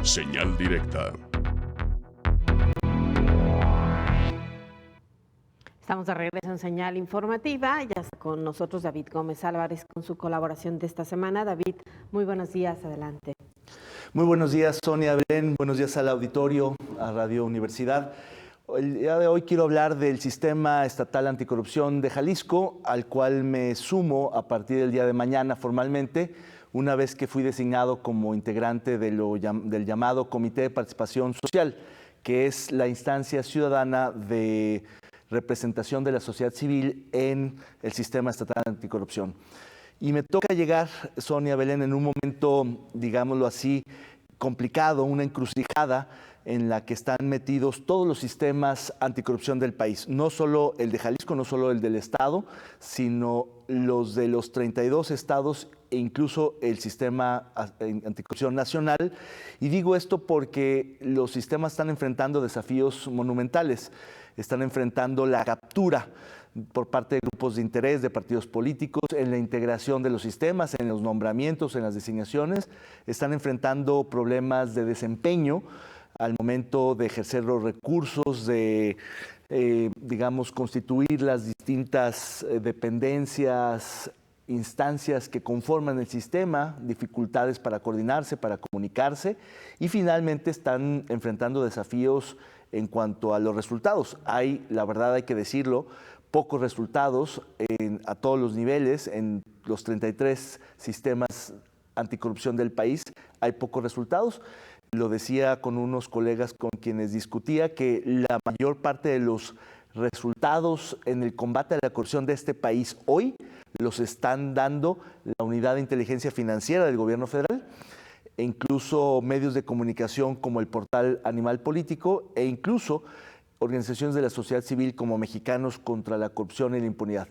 Señal directa. Estamos de regreso en Señal Informativa. Ya está con nosotros David Gómez Álvarez con su colaboración de esta semana. David, muy buenos días, adelante. Muy buenos días, Sonia Belén. Buenos días al auditorio, a Radio Universidad. El día de hoy quiero hablar del Sistema Estatal Anticorrupción de Jalisco, al cual me sumo a partir del día de mañana formalmente, una vez que fui designado como integrante del llamado Comité de Participación Social, que es la instancia ciudadana de representación de la sociedad civil en el Sistema Estatal Anticorrupción. Y me toca llegar, Sonia Belén, en un momento, digámoslo así, complicado, una encrucijada en la que están metidos todos los sistemas anticorrupción del país. No solo el de Jalisco, no solo el del Estado, sino los de los 32 estados e incluso el sistema anticorrupción nacional. Y digo esto porque los sistemas están enfrentando desafíos monumentales. Están enfrentando la captura por parte de grupos de interés, de partidos políticos, en la integración de los sistemas, en los nombramientos, en las designaciones. Están enfrentando problemas de desempeño al momento de ejercer los recursos, de, digamos, constituir las distintas dependencias, instancias que conforman el sistema, dificultades para coordinarse, para comunicarse, y finalmente están enfrentando desafíos en cuanto a los resultados. Hay, la verdad hay que decirlo, pocos resultados a todos los niveles, en los 33 sistemas anticorrupción del país hay pocos resultados. Lo decía con unos colegas con quienes discutía que la mayor parte de los resultados en el combate a la corrupción de este país hoy los están dando la Unidad de Inteligencia Financiera del Gobierno Federal, e incluso medios de comunicación como el portal Animal Político e incluso organizaciones de la sociedad civil como Mexicanos contra la Corrupción y la Impunidad.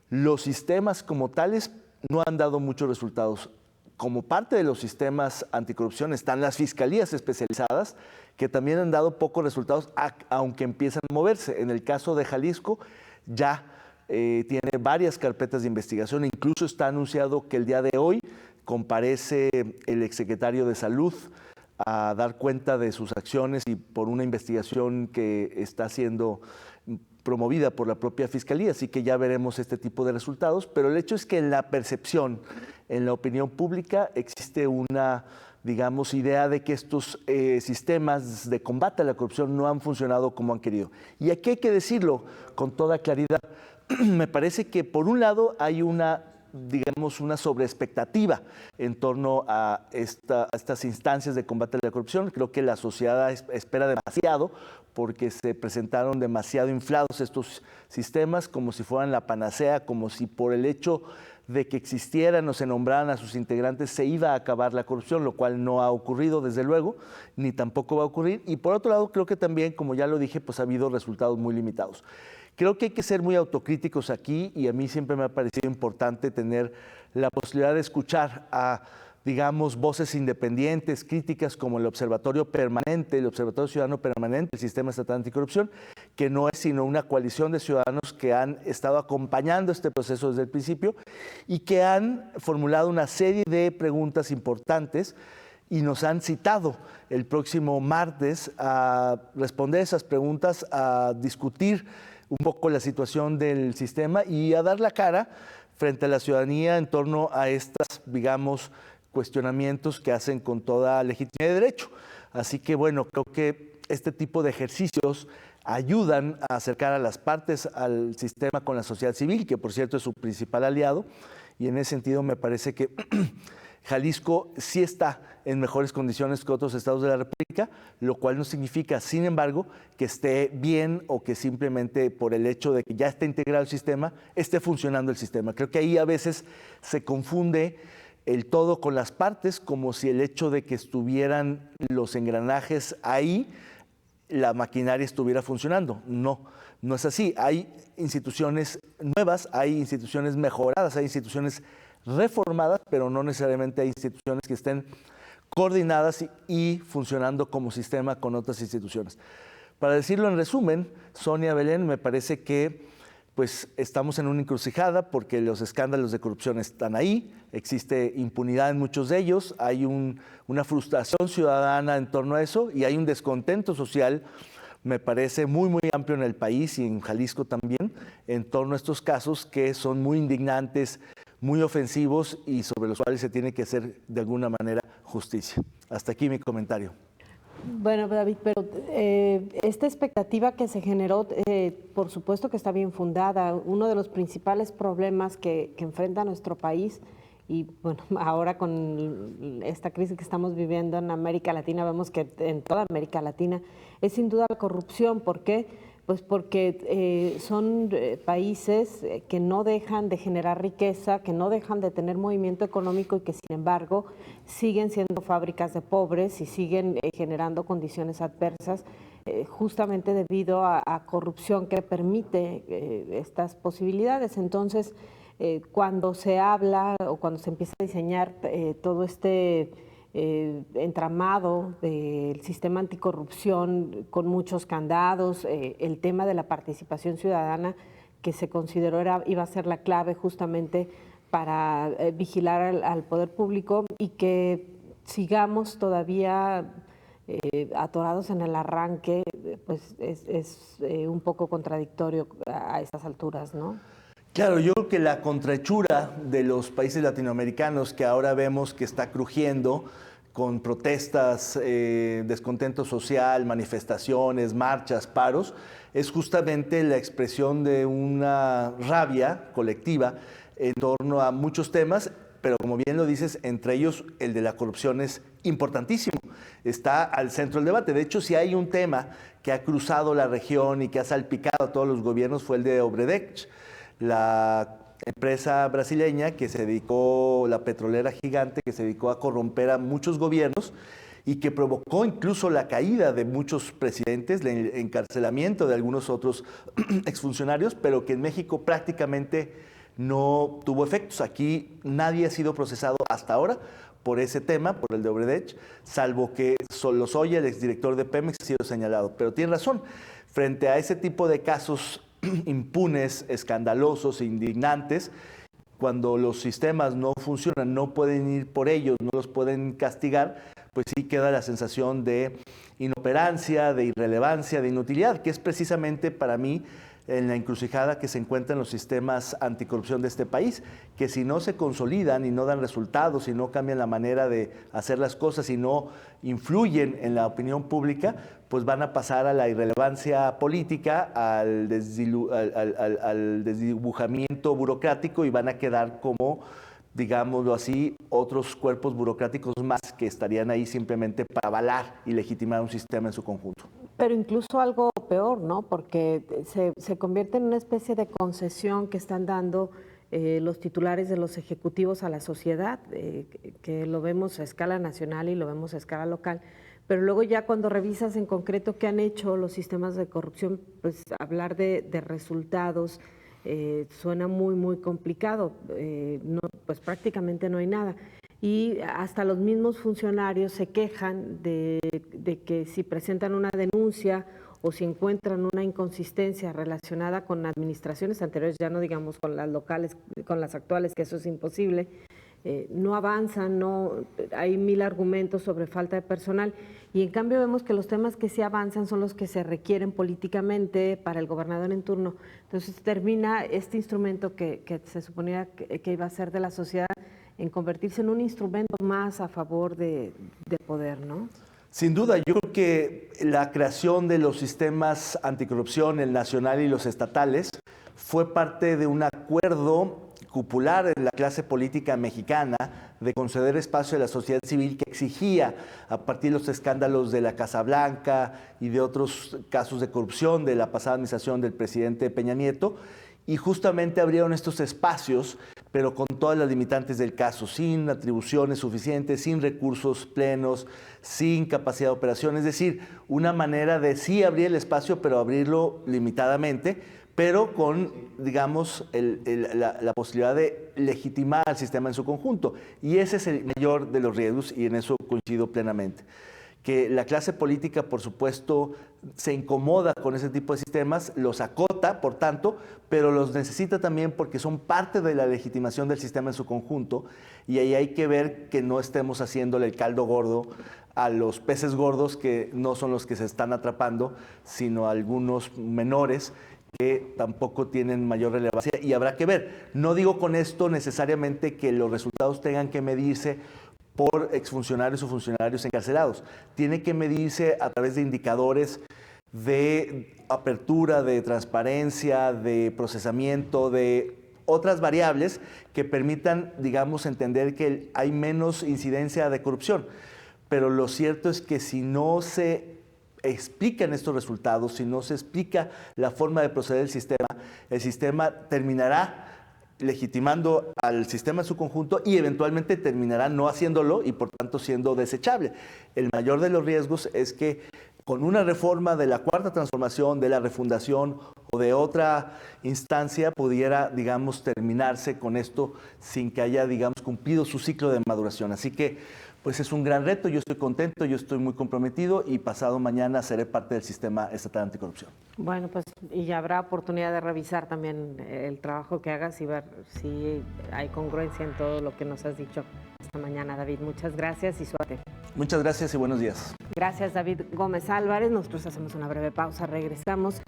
Los sistemas como tales no han dado muchos resultados. Como parte de los sistemas anticorrupción están las fiscalías especializadas, que también han dado pocos resultados, aunque empiezan a moverse. En el caso de Jalisco ya tiene varias carpetas de investigación, incluso está anunciado que el día de hoy comparece el exsecretario de Salud a dar cuenta de sus acciones y por una investigación que está siendo promovida por la propia Fiscalía, así que ya veremos este tipo de resultados, pero el hecho es que en la percepción, en la opinión pública, existe una, digamos, idea de que estos sistemas de combate a la corrupción no han funcionado como han querido. Y aquí hay que decirlo con toda claridad. Me parece que por un lado hay una, digamos, una sobreexpectativa en torno a estas instancias de combate a la corrupción. Creo que la sociedad espera demasiado porque se presentaron demasiado inflados estos sistemas como si fueran la panacea, como si por el hecho de que existieran o se nombraran a sus integrantes se iba a acabar la corrupción, lo cual no ha ocurrido desde luego, ni tampoco va a ocurrir. Y por otro lado, creo que también, como ya lo dije, pues ha habido resultados muy limitados. Creo que hay que ser muy autocríticos aquí y a mí siempre me ha parecido importante tener la posibilidad de escuchar a, digamos, voces independientes, críticas como el Observatorio Permanente, el Observatorio Ciudadano Permanente, el Sistema Estatal Anticorrupción, que no es sino una coalición de ciudadanos que han estado acompañando este proceso desde el principio y que han formulado una serie de preguntas importantes y nos han citado el próximo martes a responder esas preguntas, a discutir un poco la situación del sistema y a dar la cara frente a la ciudadanía en torno a estas, digamos, cuestionamientos que hacen con toda legitimidad de derecho. Así que bueno, creo que este tipo de ejercicios ayudan a acercar a las partes al sistema con la sociedad civil, que por cierto es su principal aliado, y en ese sentido me parece que Jalisco sí está en mejores condiciones que otros estados de la República, lo cual no significa, sin embargo, que esté bien o que simplemente por el hecho de que ya esté integrado el sistema, esté funcionando el sistema. Creo que ahí a veces se confunde el todo con las partes, como si el hecho de que estuvieran los engranajes ahí, la maquinaria estuviera funcionando. No, no es así. Hay instituciones nuevas, hay instituciones mejoradas, hay instituciones reformadas, pero no necesariamente hay instituciones que estén coordinadas y funcionando como sistema con otras instituciones. Para decirlo en resumen, Sonia Belén, me parece que pues estamos en una encrucijada porque los escándalos de corrupción están ahí, existe impunidad en muchos de ellos, hay una frustración ciudadana en torno a eso y hay un descontento social, me parece muy amplio en el país y en Jalisco también, en torno a estos casos que son muy indignantes, muy ofensivos y sobre los cuales se tiene que hacer de alguna manera justicia. Hasta aquí mi comentario. Bueno, David, pero esta expectativa que se generó, por supuesto que está bien fundada. Uno de los principales problemas que enfrenta nuestro país, y bueno, ahora con esta crisis que estamos viviendo en América Latina, vemos que en toda América Latina, es sin duda la corrupción. ¿Por qué? Pues porque son países que no dejan de generar riqueza, que no dejan de tener movimiento económico y que sin embargo siguen siendo fábricas de pobres y siguen generando condiciones adversas justamente debido a corrupción que permite estas posibilidades. Entonces, cuando se habla o cuando se empieza a diseñar todo este entramado del sistema anticorrupción con muchos candados, el tema de la participación ciudadana que se consideró iba a ser la clave justamente para vigilar al poder público y que sigamos todavía atorados en el arranque, pues es un poco contradictorio a estas alturas, ¿no? Claro, yo creo que la contrahechura de los países latinoamericanos que ahora vemos que está crujiendo con protestas, descontento social, manifestaciones, marchas, paros, es justamente la expresión de una rabia colectiva en torno a muchos temas, pero como bien lo dices, entre ellos el de la corrupción es importantísimo, está al centro del debate. De hecho, si hay un tema que ha cruzado la región y que ha salpicado a todos los gobiernos fue el de Odebrecht, la empresa brasileña que se dedicó, la petrolera gigante que se dedicó a corromper a muchos gobiernos y que provocó incluso la caída de muchos presidentes, el encarcelamiento de algunos otros exfuncionarios, pero que en México prácticamente no tuvo efectos. Aquí nadie ha sido procesado hasta ahora por ese tema, por el de Odebrecht, salvo que Lozoya, el exdirector de Pemex, ha sido señalado. Pero tiene razón, frente a ese tipo de casos impunes, escandalosos, indignantes, cuando los sistemas no funcionan, no pueden ir por ellos, no los pueden castigar, pues sí queda la sensación de inoperancia, de irrelevancia, de inutilidad, que es precisamente para mí en la encrucijada que se encuentran los sistemas anticorrupción de este país, que si no se consolidan y no dan resultados, si no cambian la manera de hacer las cosas y no influyen en la opinión pública, pues van a pasar a la irrelevancia política, al desdibujamiento burocrático y van a quedar como, digámoslo así, otros cuerpos burocráticos más que estarían ahí simplemente para avalar y legitimar un sistema en su conjunto. Pero incluso algo peor, ¿no? Porque se convierte en una especie de concesión que están dando los titulares de los ejecutivos a la sociedad, que lo vemos a escala nacional y lo vemos a escala local. Pero luego ya cuando revisas en concreto qué han hecho los sistemas de corrupción, pues hablar de resultados suena muy complicado. No, pues prácticamente no hay nada. Y hasta los mismos funcionarios se quejan de que si presentan una denuncia o si encuentran una inconsistencia relacionada con administraciones anteriores, ya no digamos con las locales, con las actuales, que eso es imposible, no avanzan, hay mil argumentos sobre falta de personal y en cambio vemos que los temas que sí avanzan son los que se requieren políticamente para el gobernador en turno. Entonces termina este instrumento que se suponía que iba a ser de la sociedad en convertirse en un instrumento más a favor de poder, ¿no? Sin duda, yo creo que la creación de los sistemas anticorrupción, el nacional y los estatales, fue parte de un acuerdo cupular en la clase política mexicana de conceder espacio a la sociedad civil que exigía, a partir de los escándalos de la Casa Blanca y de otros casos de corrupción de la pasada administración del presidente Peña Nieto, y justamente abrieron estos espacios, pero con todas las limitantes del caso, sin atribuciones suficientes, sin recursos plenos, sin capacidad de operación, es decir, una manera de sí abrir el espacio, pero abrirlo limitadamente, pero con, digamos, la posibilidad de legitimar al sistema en su conjunto. Y ese es el mayor de los riesgos y en eso coincido plenamente. que la clase política, por supuesto, se incomoda con ese tipo de sistemas, los acota, por tanto, pero los necesita también porque son parte de la legitimación del sistema en su conjunto, y ahí hay que ver que no estemos haciéndole el caldo gordo a los peces gordos, que no son los que se están atrapando, sino a algunos menores que tampoco tienen mayor relevancia, y habrá que ver. No digo con esto necesariamente que los resultados tengan que medirse por exfuncionarios o funcionarios encarcelados. Tiene que medirse a través de indicadores de apertura, de transparencia, de procesamiento, de otras variables que permitan, digamos, entender que hay menos incidencia de corrupción. Pero lo cierto es que si no se explican estos resultados, si no se explica la forma de proceder el sistema terminará legitimando al sistema en su conjunto y eventualmente terminará no haciéndolo y por tanto siendo desechable. El mayor de los riesgos es que con una reforma de la Cuarta Transformación, de la refundación o de otra instancia pudiera, digamos, terminarse con esto sin que haya, digamos, cumplido su ciclo de maduración. Así que, pues es un gran reto, yo estoy contento, yo estoy muy comprometido y pasado mañana seré parte del sistema estatal anticorrupción. Bueno, pues y ya habrá oportunidad de revisar también el trabajo que hagas y ver si hay congruencia en todo lo que nos has dicho esta mañana, David. Muchas gracias y suerte. Muchas gracias y buenos días. Gracias, David Gómez Álvarez. Nosotros hacemos una breve pausa, regresamos.